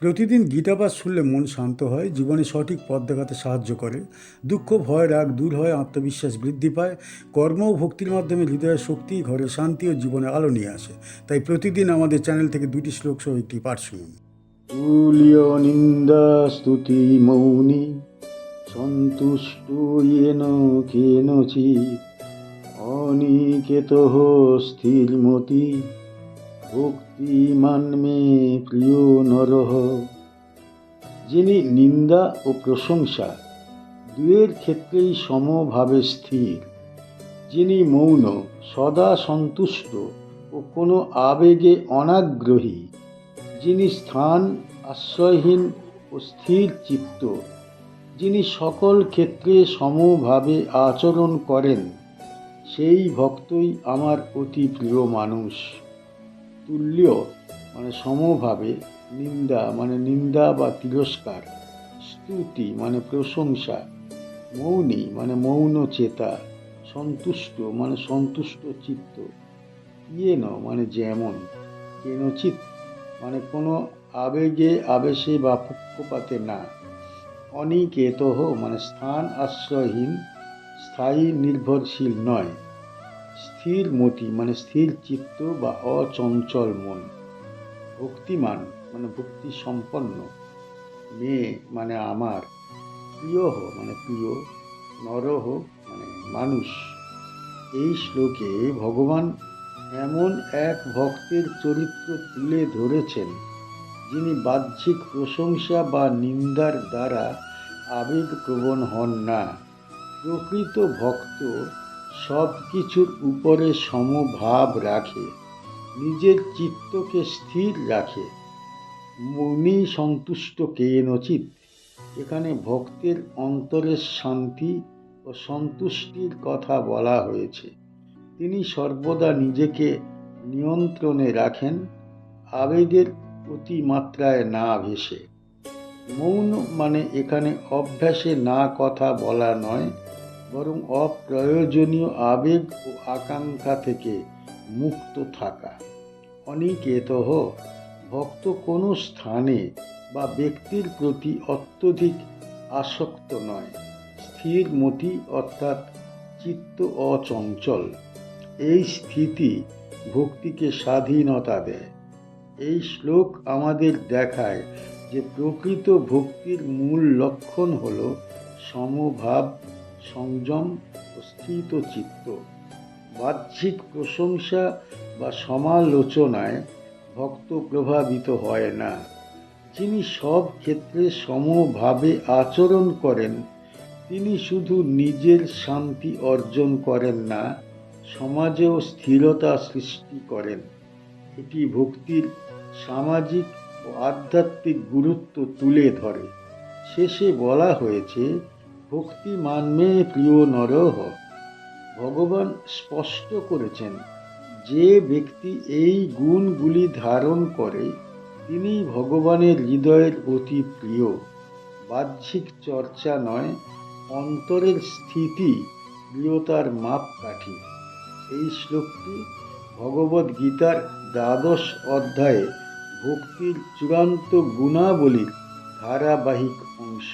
প্রতিদিন গীতাপাঠ শুনলে মন শান্ত হয়, জীবনে সঠিক পথ দেখাতে সাহায্য করে। দুঃখ, ভয়, রাগ দূর হয়, আত্মবিশ্বাস বৃদ্ধি পায়। কর্ম ও ভক্তির মাধ্যমে হৃদয়ের শক্তি, ঘরে শান্তি ও জীবনে আলো নিয়ে আসে। তাই প্রতিদিন আমাদের চ্যানেল থেকে 2টি শ্লোক সহ একটি পাঠ শুনুন। তুল্য নিন্দা স্তুতি মৌনি সন্তুষ্ট ইয়েন কেনচিৎ অনিকেতঃ স্থিরমতি ভক্তিমান মে প্রিয় নরঃ। যিনি নিন্দা ও প্রশংসা দুয়ের ক্ষেত্রেই সমভাবে স্থির, যিনি মৌন, সদা সন্তুষ্ট ও কোনো আবেগে অনাগ্রহী, যিনি স্থান আশ্রয়হীন ও স্থির চিত্ত, যিনি সকল ক্ষেত্রে সমভাবে আচরণ করেন, সেই ভক্তই আমার অতি প্রিয় মানুষ। তুল্য মানে সমভাবে, নিন্দা মানে নিন্দা বা তিরস্কার, স্তুতি মানে প্রশংসা, মৌনী মানে মৌন চেতা, সন্তুষ্ট মানে সন্তুষ্ট চিত্ত, ইয়েন মানে যেমন, কেনচিৎ মানে কোনো আবেগে আবেশে বা পক্ষপাতে না, অনিকেতঃ মানে স্থান আশ্রয়হীন, স্থায়ী নির্ভরশীল নয়, স্থির মতি মানে স্থির চিত্ত বা অচঞ্চল মন, ভক্তিমান মানে ভক্তি সম্পন্ন, মে মানে আমার, প্রিয় মানে প্রিয়, নরহ মানে মানুষ। এই শ্লোকে ভগবান এমন এক ভক্তের চরিত্র তুলে ধরেছেন, যিনি বাহ্যিক প্রশংসা বা নিন্দার দ্বারা আবেগপ্রবণ হন না। প্রকৃত ভক্ত সব কিছুর উপরে সমভাব রাখে, নিজের চিত্তকে স্থির রাখে। মুনি সন্তুষ্ট কেনচিৎ, এখানে ভক্তের অন্তরের শান্তি ও সন্তুষ্টির কথা বলা হয়েছে। তিনি সর্বদা নিজেকে নিয়ন্ত্রণে রাখেন, আবেগের অতিমাত্রায় না ভেসে। মৌন মানে এখানে অভ্যাসে না কথা বলা নয়, বরং অপ্রয়োজনীয় আবেগ ও আকাঙ্ক্ষা থেকে মুক্ত থাকা। অনিকেতঃ ভক্ত কোনো স্থানে বা ব্যক্তির প্রতি অত্যধিক আসক্ত নয়, স্থির মতি অর্থাৎ চিত্ত অচঞ্চল। এই স্থিতি ভক্তিকে স্বাধীনতা দেয়। এই শ্লোক আমাদের দেখায় যে প্রকৃত ভক্তির মূল লক্ষণ হল সমভাব, সংযম ও স্থিত চিত্ত। বাহ্যিক প্রশংসা বা সমালোচনায় ভক্ত প্রভাবিত হয় না। যিনি সব ক্ষেত্রে সমভাবে আচরণ করেন, তিনি শুধু নিজের শান্তি অর্জন করেন না, সমাজেও স্থিরতা সৃষ্টি করেন। এটি ভক্তির সামাজিক ও আধ্যাত্মিক গুরুত্ব তুলে ধরে। শেষে বলা হয়েছে, ভক্তি মানমে প্রিয় নরঃ। ভগবান স্পষ্ট করেছেন, যে ব্যক্তি এই গুণগুলি ধারণ করে, তিনি ভগবানের হৃদয়ের অতি প্রিয়। বাহ্যিক চর্চা নয়, অন্তরের স্থিতি প্রিয়তার মাপকাঠি। এই শ্লোকটি ভগবদ গীতার 12 অধ্যায়ে ভক্তির চূড়ান্ত গুণাবলীর ধারাবাহিক অংশ।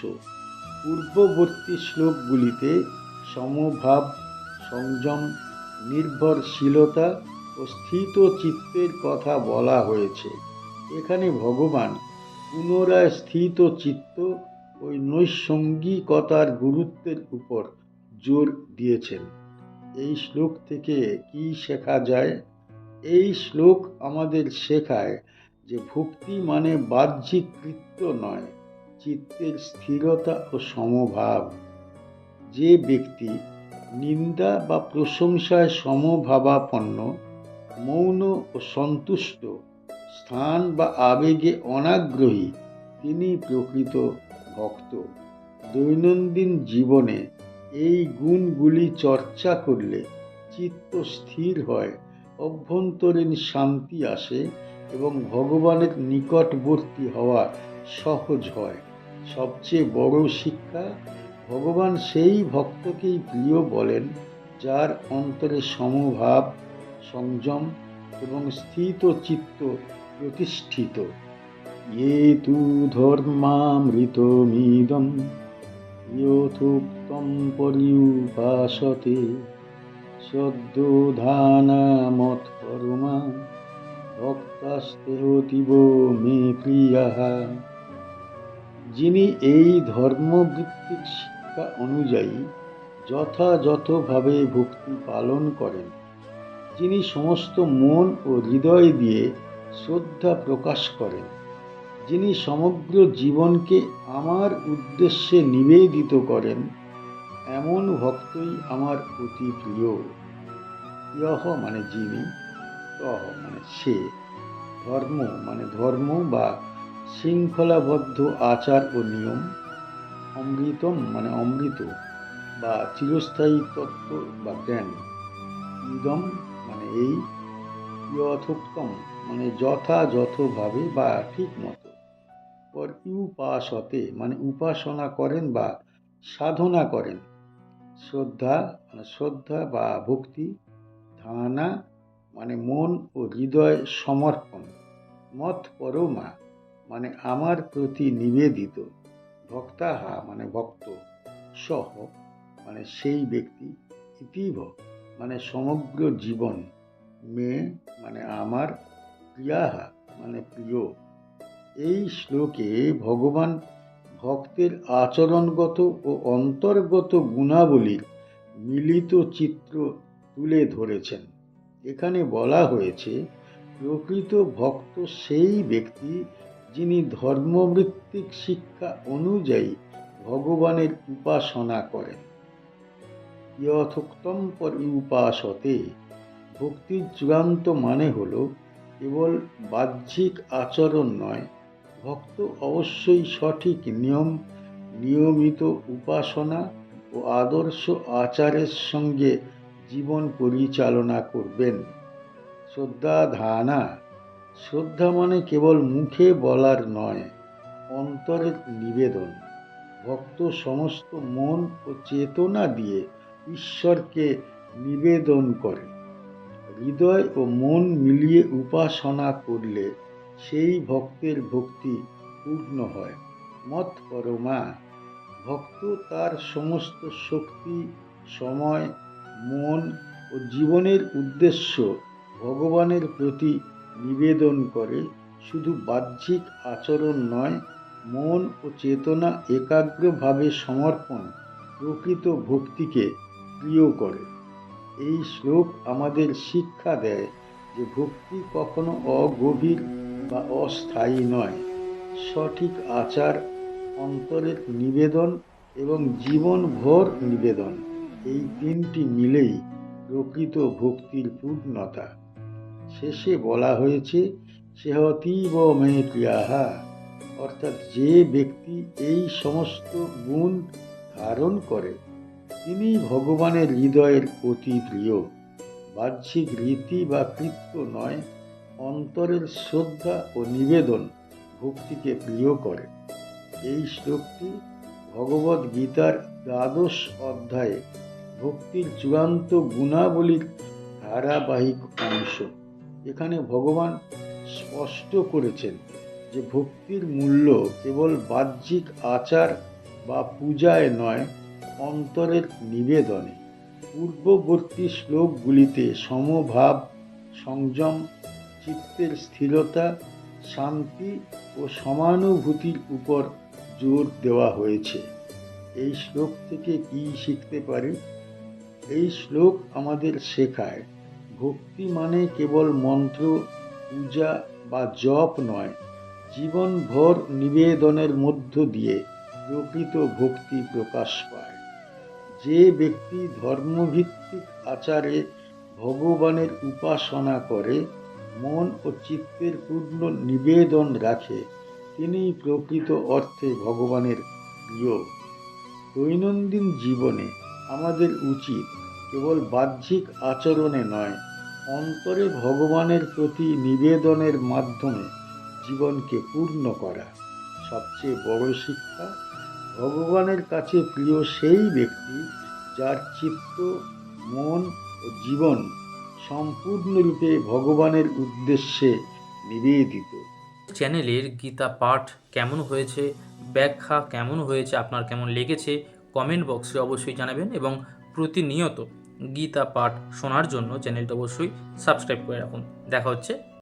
পূর্ববর্তী শ্লোকগুলিতে সমভাব, সংযম, নির্ভরশীলতা ও স্থিত চিত্তের কথা বলা হয়েছে। এখানে ভগবান পুনরায় স্থিত চিত্ত ও নৈসঙ্গিকতার গুরুত্বের উপর জোর দিয়েছেন। এই শ্লোক থেকে কি শেখা যায়? এই শ্লোক আমাদের শেখায় যে ভক্তি মানে বাহ্যিক কৃত্য নয়, চিত্তের স্থিরতা ও সমভাব। যে ব্যক্তি নিন্দা বা প্রশংসায় সমভাবাপন্ন, মৌন ও সন্তুষ্ট, স্থান বা আবেগে অনাগ্রহী, তিনি প্রকৃত ভক্ত। দৈনন্দিন জীবনে এই গুণগুলি চর্চা করলে চিত্ত স্থির হয়, অভ্যন্তরীণ শান্তি আসে এবং ভগবানের নিকটবর্তী হওয়া সহজ হয়। সবচেয়ে বড় শিক্ষা, ভগবান সেই ভক্তকেই প্রিয় বলেন যার অন্তরে সমভাব, সংযম এবং স্থিত চিত্ত প্রতিষ্ঠিত। ये तु धर्मामृतमिदं यथोक्तं पर्युपासते सद्योधानामत्परमा ভক্তাস্তেহতীব মে প্রিয়াঃ। যিনি এই ধর্মভিত্তিক শিক্ষা অনুযায়ী যথাযথভাবে ভক্তি পালন করেন, যিনি সমস্ত মন ও হৃদয় দিয়ে শ্রদ্ধা প্রকাশ করেন, যিনি সমগ্র জীবনকে আমার উদ্দেশ্যে নিবেদিত করেন, এমন ভক্তই আমার অতি প্রিয়। ইয়হ মানে যিনি, তহ মানে সে, ধর্ম মানে ধর্ম বা শৃঙ্খলাবদ্ধ আচার ও নিয়ম, অমৃতম মানে অমৃত বা চিরস্থায়ী তত্ত্ব বা জ্ঞান, ইদম মানে এই, যথোক্তম মানে যথাযথভাবে বা ঠিক মতো, পর উপাসতে মানে উপাসনা করেন বা সাধনা করেন, শ্রদ্ধা মানে শ্রদ্ধা বা ভক্তি, ধারণা মানে মন ও হৃদয় সমর্পণ, মত পরমা মানে আমার প্রতি নিবেদিত, ভক্তাহা মানে ভক্ত, সহ মানে সেই ব্যক্তি, ইতিভ মানে সমগ্র জীবন, মে মানে আমার, প্রিয়াহা মানে প্রিয়। এই শ্লোকে ভগবান ভক্তের আচরণগত ও অন্তর্গত গুণাবলীর মিলিত চিত্র তুলে ধরেছেন। এখানে বলা হয়েছে, প্রকৃত ভক্ত সেই ব্যক্তি যিনি ধর্মভিত্তিক শিক্ষা অনুযায়ী ভগবানের উপাসনা করেন। যথোক্তম পর উপাসতে, ভক্তির চূড়ান্ত মানে হল কেবল বাহ্যিক আচরণ নয়, ভক্ত অবশ্যই সঠিক নিয়ম, নিয়মিত উপাসনা ও আদর্শ আচারের সঙ্গে জীবন পরিচালনা করবেন। শ্রদ্ধা ধারণা, শ্রদ্ধা মানে কেবল মুখে বলার নয়, অন্তরের নিবেদন। ভক্ত সমস্ত মন ও চেতনা দিয়ে ঈশ্বরকে নিবেদন করে। হৃদয় ও মন মিলিয়ে উপাসনা করলে সেই ভক্তের ভক্তি পূর্ণ হয়। মত পরমা, ভক্ত তার সমস্ত শক্তি, সময়, মন ও জীবনের উদ্দেশ্য ভগবানের প্রতি নিবেদন করে, শুধু বাহ্যিক আচরণ নয়, মন ও চেতনা একাগ্রভাবে সমর্পণ প্রকৃত ভক্তিকে প্রিয় করে। এই শ্লোক আমাদের শিক্ষা দেয় যে ভক্তি কখনো অগভীর বা অস্থায়ী নয়। সঠিক আচার, অন্তরের নিবেদন এবং জীবনভর নিবেদন, এই তিনটি মিলেই প্রকৃত ভক্তির পূর্ণতা। শেষে বলা হয়েছে, সেহতীব মে প্রিয়াহা, অর্থাৎ যে ব্যক্তি এই সমস্ত গুণ ধারণ করে তিনি ভগবানের হৃদয়ের অতি প্রিয়। বাহ্যিক রীতি বা কৃত্য নয়, অন্তরের শ্রদ্ধা ও নিবেদন ভক্তিকে প্রিয় করে। এই শ্লোকটি ভগবদ গীতার ১২শ অধ্যায়ে ভক্তির চূড়ান্ত গুণাবলীর ধারাবাহিক অংশ। এখানে ভগবান স্পষ্ট করেছেন যে ভক্তির মূল্য কেবল বাহ্যিক আচার বা পূজায় নয়, অন্তরের নিবেদনে। পূর্ববর্তী শ্লোকগুলিতে সমভাব, সংযম, চিত্তের স্থিরতা, শান্তি ও সমানুভূতির উপর জোর দেওয়া হয়েছে। এই শ্লোক থেকে কি শিখতে পারি? এই শ্লোক আমাদের শেখায়, ভক্তি মানে কেবল মন্ত্র, পূজা বা জপ নয়, জীবনভর নিবেদনের মধ্য দিয়ে প্রকৃত ভক্তি প্রকাশ পায়। যে ব্যক্তি ধর্মভিত্তিক আচারে ভগবানের উপাসনা করে, মন ও চিত্তের পূর্ণ নিবেদন রাখে, তিনি প্রকৃত অর্থে ভগবানের প্রিয়। দৈনন্দিন জীবনে আমাদের উচিত কেবল বাহ্যিক আচরণে নয়, অন্তরে ভগবানের প্রতি নিবেদনের মাধ্যমে জীবনকে পূর্ণ করা। সবচেয়ে বড় শিক্ষা, ভগবানের কাছে প্রিয় সেই ব্যক্তি যার চিত্ত, মন ও জীবন সম্পূর্ণরূপে ভগবানের উদ্দেশ্যে নিবেদিত। চ্যানেলের গীতা পাঠ কেমন হয়েছে, ব্যাখ্যা কেমন হয়েছে, আপনার কেমন লেগেছে কমেন্ট বক্সে অবশ্যই জানাবেন, এবং প্রতিনিয়ত গীতা পাঠ শোনার জন্য চ্যানেলটা অবশ্যই সাবস্ক্রাইব করে রাখুন। দেখা হচ্ছে